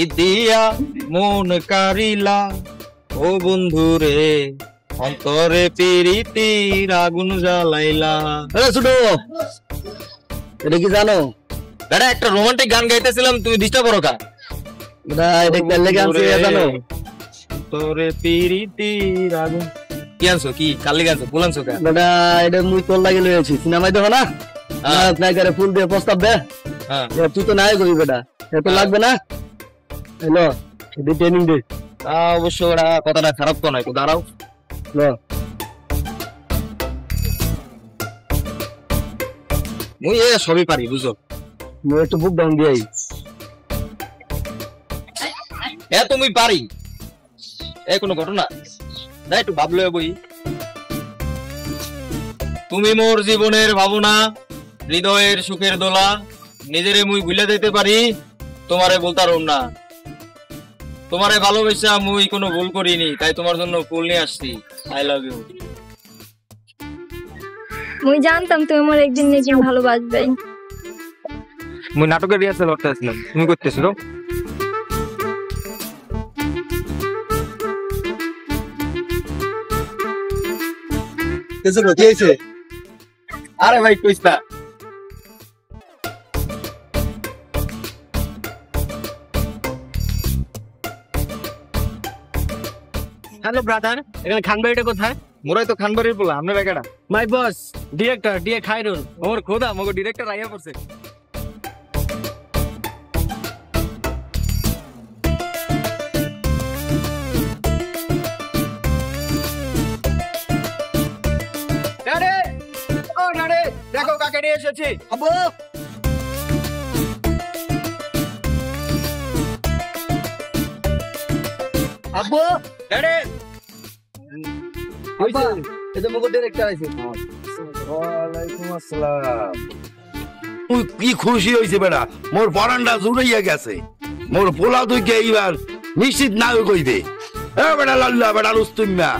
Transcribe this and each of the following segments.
ইদিয়া মন কারিলা ও বন্ধু রে অন্তরে প্রীতির আগুন জ্বালাইলা। ছোট এটা কি জানো? বেটা একটা রোমান্টিক গান গাইতেছিলাম, তুমি ডিস্টার্ব করো কা? বেটা এটা কেলে গান ছিল জানো? তোরে প্রীতির আগুন কি আনছো? কি কালি গানছো? ফুল আনছো কা? বেটা এটা মুই তোর লাগি লইছি, সিনেমায় দেখো না নায়ক নায়িকারে ফুল দিয়ে প্রস্তাব দে। হ্যাঁ তুই তো নায়ক হবি বেটা, এত লাগবে না। হ্যালো এদি ট্রেনিং দে। অবশ্য ওরা কথাটা খারাপ তো নয়, দাঁড়াও। মুই এ সবই পারি বুঝো। মুই একটু বুক ডাউন দিই। এ তুমি পারি এ কোনো ঘটনা না, একটু ভাবলো বই। তুমি মোর জীবনের ভাবনা, হৃদয়ের সুখের দোলা, নিজেরে মুই ভুলে যেতে পারি, তোমারে বলতারম না। তোমারে ভালোবাসা মুই কোনো ভুল করিনি, তাই তোমার জন্য ফুল নিয়ে আসছি। I love you. মুই জানতাম তুমি আমার একদিন নিজে ভালোবাসবে। মুই নাটকের রিহার্সাল করতে আসছিলাম, তুমি করতেছিল। আরে ভাই কইস্তা হ্যালো ব্রাদার, এখানে খানবাড়িটা কোথায়? মোরাই তো খানবাড়ির বলা, আমরা বেকাটা। মাই বস ডিরেক্টর ডিএ খায়রুল। ওর খোদা মগো ডিরেক্টর আইয়া পড়ছে। আরে ও নারে, দেখো কাকে নিয়ে এসেছি। আব্বু আব্বু আরে আব্বা এটা মগো ডাইরেক্টর আইছে। ওয়ালাইকুম আসসালাম। তুই কি খুশি হইছে বেটা? মোর পরানটা জুড়াইয়া গেছে। মোর পোলা তুই কে এইবার নিশ্চিত না কইবে। এ বেটা লাল্লা বেটা রুস্তুম না,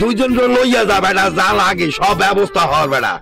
দুইজন লইয়া যা বেটা, যা লাগে সব ব্যবস্থা হর বেটা।